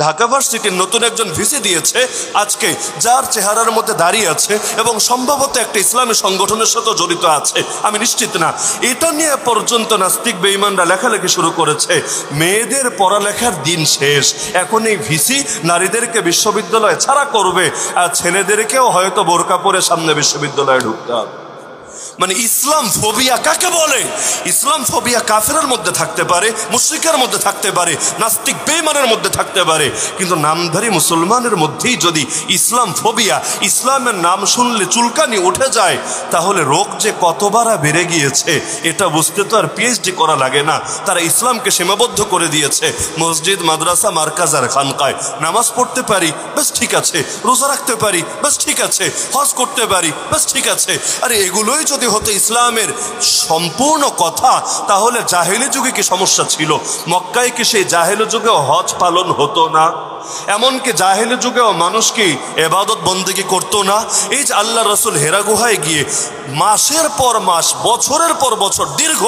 ঢাকা ভার্সিটির নতুন একজন ভিসি দিয়েছে আজকে, যার চেহারার মধ্যে দাঁড়িয়ে আছে এবং সম্ভবত একটা ইসলামী সংগঠনের সাথে জড়িত আছে, আমি নিশ্চিত না। এটা নিয়ে পর্যন্ত নাস্তিক বেঈমানরা লেখালেখি শুরু করেছে, মেয়েদের পড়ালেখার দিন শেষ, এখন এই ভিসি নারীদেরকে বিশ্ববিদ্যালয়ে ছাড়া করবে আর ছেলেদেরকেও হয়তো বোরকা পরে সামনে বিশ্ববিদ্যালয়ে ঢুকতে হবে। মানে ইসলাম ফোবিয়া কাকে বলে? ইসলাম ফোবিয়া কাফেরের মধ্যে থাকতে পারে, মুশরিকের মধ্যে থাকতে পারে, নাস্তিক বেঈমানের মধ্যে থাকতে পারে, কিন্তু নামধারী মুসলমানের মধ্যেই যদি ইসলাম ফোবিয়া, ইসলামের নাম শুনলে চুলকানি উঠে যায়, তাহলে রোগ যে কতবার বেড়ে গিয়েছে এটা বুঝতে তো আর পিএইচডি করা লাগে না। তারা ইসলামকে সীমাবদ্ধ করে দিয়েছে মসজিদ, মাদ্রাসা, মার্কাজ আর খানকায়। নামাজ পড়তে পারি, বেশ ঠিক আছে, রোজা রাখতে পারি, বেশ ঠিক আছে, হজ করতে পারি, বেশ ঠিক আছে। আরে এগুলোই যদি হতো ইসলামের সম্পূর্ণ কথা, তাহলে জাহেলি যুগে কি সমস্যা ছিল? মক্কায় কি সেই জাহেলি যুগেও হজ পালন হতো না? এমনকি জাহেলি যুগেও মানুষ কি ইবাদত বন্দেগী করতো না? এই যে আল্লাহ রসুল হেরা গুহায় গিয়ে মাসের পর মাস, বছরের পর বছর দীর্ঘ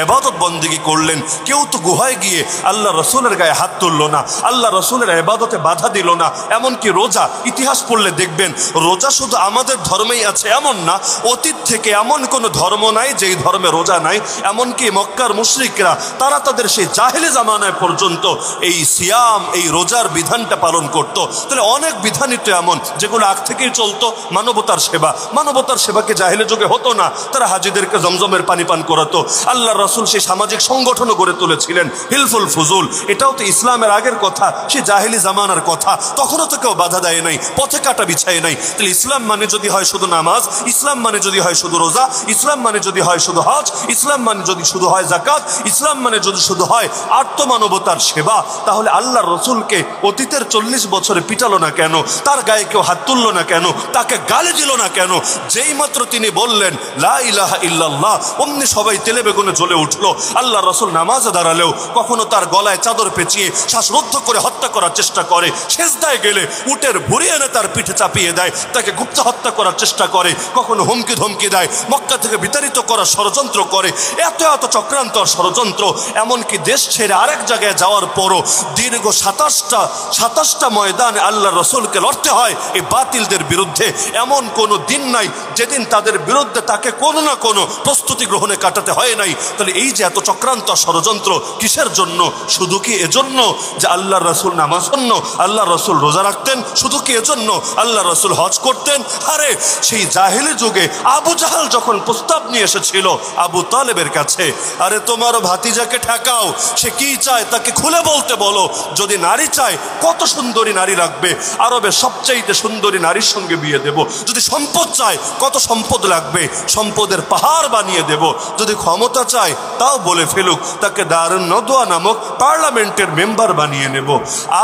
ইবাদত বন্দেগী করলেন, কেউ তো গুহায় গিয়ে আল্লাহ রসুলের গায়ে হাত তুললো না, আল্লাহ রসুলের ইবাদতে বাধা দিল না। এমনকি রোজা, ইতিহাস পড়লে দেখবেন রোজা শুধু আমাদের ধর্মেই আছে এমন না, অতীত থেকে এমন কোনো ধর্ম নাই যেই ধর্মে রোজা নাই। এমনকি মক্কার মুশরিকরা তারা তাদের সেই জাহেলি জামানায় পর্যন্ত এই সিয়াম, এই রোজার বিধানটা পালন করত। তাহলে অনেক বিধানই তো এমন যেগুলো আগ থেকেই চলতো। মানবতার সেবা, মানবতার সেবাকে জাহেলি যুগে হতো না। তারা হাজিদেরকে জমজমের পানি পান করাতো। আল্লাহ রাসূল সেই সামাজিক সংগঠনও গড়ে তুলেছিলেন, হিলফুল ফুজুল। এটাও তো ইসলামের আগের কথা, সেই জাহেলি জামানার কথা। তখনও তো কেউ বাধা দেয় নাই, পথে কাটা বিছায় নাই। তাহলে ইসলাম মানে যদি হয় শুধু নামাজ, ইসলাম মানে যদি হয় শুধু রোজা, ইসলাম মানে যদি হয় শুধু হজ, ইসলাম মানে যদি শুধু হয় যাকাত, ইসলাম মানে যদি শুধু হয় আত্মমানবতার সেবা, তাহলে আল্লাহ রসুলকে অতীতের 40 বছরে পিটালো না কেন? তার গায়ে কেউ হাত তুললো না কেন? তাকে গালি দিল না কেন? যেই মাত্র তিনি বললেন লা ইলাহা ইল্লাল্লাহ, অমনি সবাই তেলে বেগুনে জ্বলে উঠলো। আল্লাহ রসুল নামাজে দাঁড়ালেও কখনো তার গলায় চাদর পেঁচিয়ে শ্বাসরুদ্ধ করে হত্যা করার চেষ্টা করে, সেজদায় গেলে উটের ভুঁড়ি এনে তার পিঠে চাপিয়ে দেয়, তাকে গুপ্ত হত্যা করার চেষ্টা করে, কখনো হুমকি ধমকি দেয়, মক্কা থেকে বিতাড়িত করার ষড়যন্ত্র করে। এত এত চক্রান্ত আর ষড়যন্ত্র, এমনকি দেশ ছেড়ে আরেক জায়গায় যাওয়ার পরও দীর্ঘ 27টা ময়দানে আল্লাহ রসুলকে লড়তে হয় এই বাতিলদের বিরুদ্ধে। এমন কোনো দিন নাই যেদিন তাদের বিরুদ্ধে তাকে কোনো না কোনো প্রস্তুতি গ্রহণে কাটাতে হয় নাই। তাহলে এই যে এত চক্রান্ত ষড়যন্ত্র কিসের জন্য? শুধু কি এজন্য যে আল্লাহ রসুল নামাজ পড়তেন, আল্লাহ রসুল রোজা রাখতেন? শুধু কি এজন্য আল্লাহ রসুল হজ করতেন? আরে সেই জাহেলি যুগে আবু জাহাল যখন প্রস্তাব নিয়ে এসেছিল আবু তালেবের কাছে, আরে তোমার ভাতিজাকে ঠেকাও, সে কি চায় তাকে খুলে বলতে বলো। যদি নারী চায় কত সুন্দরী নারী রাখবে, আরবের সবচাইতে সুন্দরী নারীর সঙ্গে বিয়ে দেব। যদি সম্পদ চায় কত সম্পদ লাগবে, সম্পদের পাহাড় বানিয়ে দেব। যদি ক্ষমতা চায় তাও বলে ফেলুক, তাকে দারুন নদওয়া নামক পার্লামেন্টের মেম্বার বানিয়ে নেব।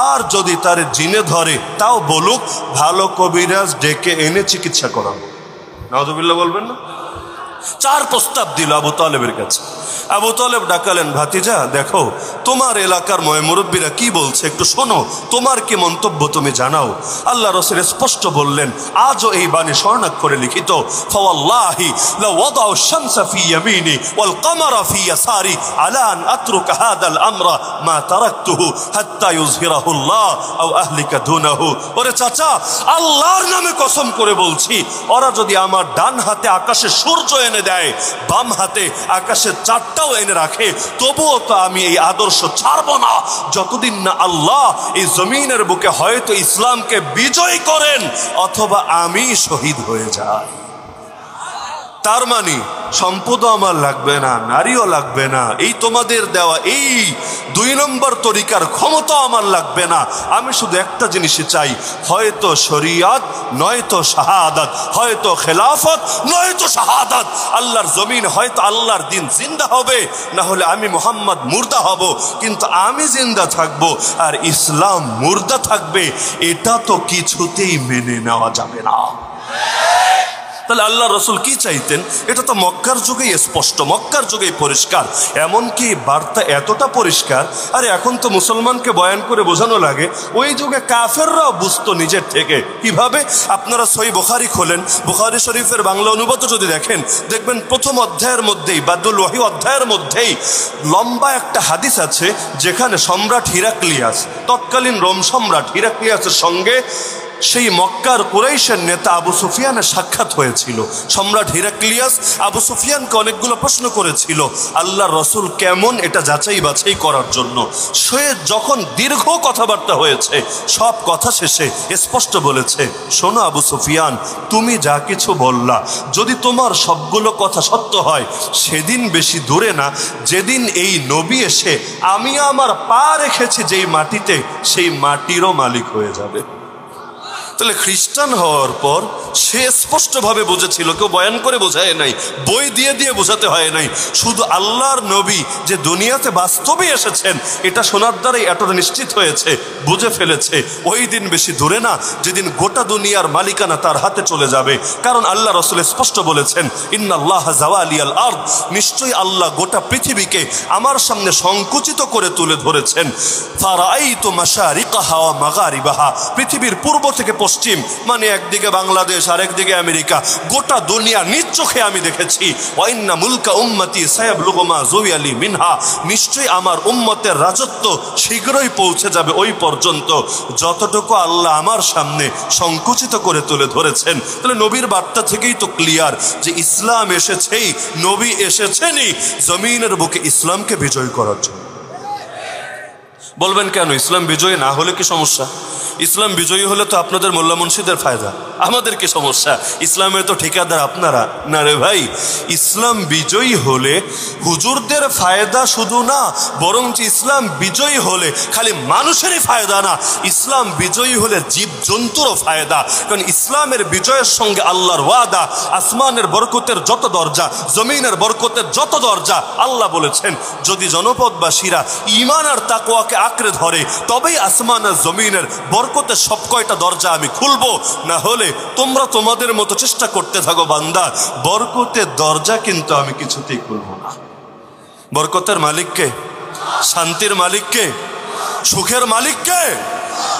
আর যদি তার জিনে ধরে তাও বলুক, ভালো কবিরাজ ডেকে এনে চিকিৎসা করাবো। নাউযুবিল্লাহ বলবেন না? 4 প্রস্তাব দিল আবু তালেবের কাছে। আবু তালেব ডাকালেন, ভাতিজা দেখো তোমার এলাকার মুরব্বীরা কি বলছে, একটু শোনো, তোমার কি মন্তব্য তুমি জানাও। আল্লাহ রাসূল স্পষ্ট বললেন, আজও এই বাণী স্বর্ণাক্ষরে লিখিত, ফাওয়াল্লাহি লা ওয়াদাউ শামসা ফি ইয়ামিনি ওয়াল কমারা ফি ইয়াসারি আলা আন আতরুকা হাদাল আমরা মা তারাকতুহু হাত্তা ইউযহিরাহুল্লাহ আও আহলিকা দুনাহু। ওরে চাচা, আল্লাহর নামে কসম করে বলছি, ওরা যদি আমার ডান হাতে আকাশে সূর্য এনে দেয়, বাম হাতে আকাশের চাঁদটাও এনে রাখে, তবুও তো আমি এই আদর্শ ছাড়বো না যতদিন না আল্লাহ এই জমিনের বুকে হয়তো ইসলামকে বিজয় করেন অথবা আমি শহীদ হয়ে যাই। তার মানে সম্পদও আমার লাগবে না, নারীও লাগবে না, এই তোমাদের দেওয়া এই 2 নম্বর তরিকার ক্ষমতা আমার লাগবে না। আমি শুধু একটা জিনিসই চাই, হয়তো শরিয়াত নয়তো শাহাদাত, হয়তো খেলাফত নয়তো শাহাদাত। আল্লাহর জমিন হয়তো আল্লাহর দিন জিন্দা হবে, না হলে আমি মুহাম্মদ মুর্দা হব, কিন্তু আমি জিন্দা থাকব আর ইসলাম মুর্দা থাকবে। এটা তো কিছুতেই মেনে নেওয়া যাবে না। তাহলে আল্লাহ রসুল কি চাইতেন? এটা তো মক্কার যুগেই স্পষ্ট, মক্কার যুগেই পরিষ্কার। এমনকি বার্তা এতটা পরিষ্কার, আরে এখন তো মুসলমানকে বয়ান করে বোঝানো লাগে, ওই যুগে কাফেররাও বুঝতো নিজের থেকে। কিভাবে? আপনারা সহিহ বুখারী খোলেন, বুখারী শরীফের বাংলা অনুবাদ যদি দেখেন, দেখবেন প্রথম অধ্যায়ের মধ্যেই, বাদুল ওয়াহি অধ্যায়ের মধ্যেই লম্বা একটা হাদিস আছে, যেখানে সম্রাট হিরাক্লিয়াস, তৎকালীন রোম সম্রাট হিরাক্লিয়াসের সঙ্গে সেই মক্কার কুরাইশের নেতা আবু সুফিয়ানের সাক্ষাৎ হয়েছিল। সম্রাট হিরাক্লিয়াস আবু সুফিয়ানকে অনেকগুলো প্রশ্ন করেছিল আল্লাহর রসুল কেমন, এটা যাচাই বাছাই করার জন্য। সে যখন দীর্ঘ কথাবার্তা হয়েছে, সব কথা শেষে স্পষ্ট বলেছে, শোনো আবু সুফিয়ান, তুমি যা কিছু বললা, যদি তোমার সবগুলো কথা সত্য হয়, সেদিন বেশি দূরে না যেদিন এই নবী এসে আমি আমার পা রেখেছি যেই মাটিতে, সেই মাটিরও মালিক হয়ে যাবে। তাহলে খ্রিস্টান হওয়ার পর সে স্পষ্টভাবে বুঝেছিল, কেউ বয়ান করে বোঝায় নাই, বই দিয়ে দিয়ে বোঝাতে হয় নাই, শুধু আল্লাহর নবী যে দুনিয়াতে বাস্তবে এসেছেন এটা শোনার দ্বারাই এতটা নিশ্চিত হয়েছে, বুঝে ফেলেছে ওই দিন বেশি দূরে না যেদিন গোটা দুনিয়ার মালিকানা তার হাতে চলে যাবে। কারণ আল্লাহ রসুল স্পষ্ট বলেছেন, ইন্নাল্লাহ জাওয়ালিয়াল আরদ, নিশ্চয়ই আল্লাহ গোটা পৃথিবীকে আমার সামনে সংকুচিত করে তুলে ধরেছেন। ফারাআইতু মাশারিকাহা ওয়া মাগারিবাহা, পৃথিবীর পূর্ব থেকে পশ্চিম, মানে একদিকে বাংলাদেশ আর একদিকে আমেরিকা, গোটা দুনিয়া নিজ চোখে আমি দেখেছি। ওয়াইন্না মুলকা উম্মতি সায়াবলুগু মা যুইয়ালি মিনহা, নিশ্চয়ই আমার উম্মতের রাজত্ব শীঘ্রই পৌঁছে যাবে ওই পর্যন্ত যতটুকু আল্লাহ আমার সামনে সংকুচিত করে তুলে ধরেছেন। তাহলে নবীর বার্তা থেকেই তো ক্লিয়ার যে ইসলাম এসেছেই, নবী এসেছেনই জমিনের বুকে ইসলামকে বিজয় করার জন্য। বলবেন কেন? ইসলাম বিজয়ী না হলে কি সমস্যা? ইসলাম বিজয়ী হলে তো আপনাদের মোল্লা মুন্সিদের ফায়দা, আমাদের কি সমস্যা? ইসলামে তো ঠিকাদার আপনারা না রে ভাই। ইসলাম বিজয়ী হলে হুজুরদের ফায়দা শুধু না, বরং ইসলাম বিজয়ী হলে খালি মানুষেরই ফায়দা না, ইসলাম বিজয়ী হলে জীবজন্তুরও ফায়দা। কারণ ইসলামের বিজয়ের সঙ্গে আল্লাহর ওয়াদা, আসমানের বরকতের যত দরজা, জমিনের বরকতের যত দরজা, আল্লাহ বলেছেন যদি জনপদবাসীরা ঈমান আর তাকওয়াকে আঁকড়ে ধরে তবেই আসমান আর জমিনের বরকতের সব কয়টা দরজা আমি খুলবো। না হলে তোমরা তোমাদের মতো চেষ্টা করতে থাকো বান্দা, বরকতের দরজা কিন্তু আমি কিছুতেই খুলবো না। বরকতের মালিককে, শান্তির মালিককে, সুখের মালিককে?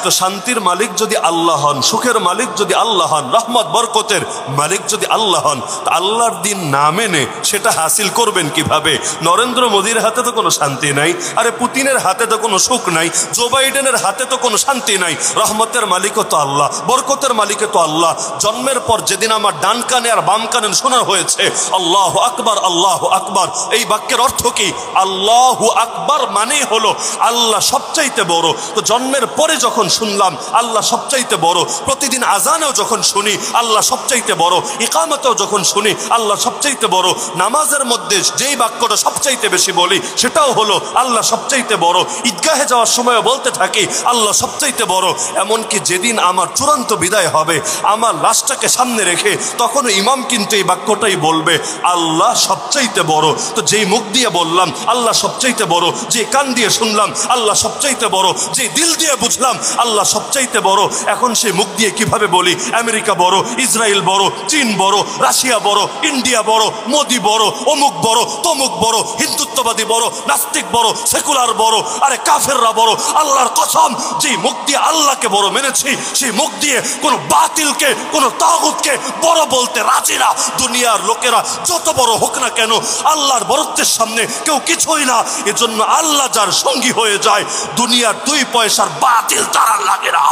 তো শান্তির মালিক যদি আল্লাহ হন, সুখের মালিক যদি আল্লাহ হন, রহমত বরকতের মালিক যদি আল্লাহ হন, তা আল্লাহর দিন না মেনে সেটা হাসিল করবেন কিভাবে? নরেন্দ্র মোদীর হাতে তো কোনো শান্তি নাই, আরে পুতিনের হাতে তো কোনো সুখ নাই, জো বাইডেনের হাতে তো কোনো শান্তি নাই। রহমতের মালিকও তো আল্লাহ, বরকতের মালিকও তো আল্লাহ। জন্মের পর যেদিন আমার ডান কানে আর বাম কানে শোনা হয়েছে আল্লাহু আকবার, আল্লাহু আকবার, এই বাক্যের অর্থ কি? আল্লাহু আকবার মানে হলো আল্লাহ সবচাইতে বড়। তো জন্মের পরে যখন শুনলাম আল্লাহ সবচাইতে বড়, প্রতিদিন আজানেও যখন শুনি আল্লাহ সবচাইতে বড়, ইকামতেও যখন শুনি আল্লাহ সবচাইতে বড়, নামাজের মধ্যে যেই বাক্যটা সবচাইতে বেশি বলি সেটাও হলো আল্লাহ সবচাইতে বড়, ঈদগাহে যাওয়ার সময় বলতে থাকি আল্লাহ সবচাইতে বড়। এমনকি যেদিন আমার চূড়ান্ত বিদায় হবে, আমার লাশটাকে সামনে রেখে তখন ইমাম কিন্তু এই বাক্যটাই বলবে আল্লাহ সবচাইতে বড়। তো যেই মুখ দিয়ে বললাম আল্লাহ সবচাইতে বড়, যে কান দিয়ে শুনলাম আল্লাহ সবচাইতে বড়, যে দিল দিয়ে বুঝলাম আল্লাহ সবচাইতে বড়, এখন সেই মুখ দিয়ে কিভাবে বলি আমেরিকা বড়, ইসরায়েল বড়, চীন বড়, রাশিয়া বড়, ইন্ডিয়া বড়, মোদি বড়, অমুক বড়, তমুক বড়, হিন্দুত্ববাদী বড়, নাস্তিক বড়, সেকুলার বড়, আরে কাফেররা বড়। আল্লাহর কসম, যে মুখ দিয়ে আল্লাহকে বড় মেনেছি সেই মুখ দিয়ে কোনো বাতিলকে, কোনো তাগুতকে বড় বলতে রাজি না। দুনিয়ার লোকেরা যত বড় হোক না কেন, আল্লাহর বড়ত্বের সামনে কেউ কিছুই না। এজন্য আল্লাহ যার সঙ্গী হয়ে যায়, দুনিয়ার 2 পয়সার বাতিল তারা লাগে না।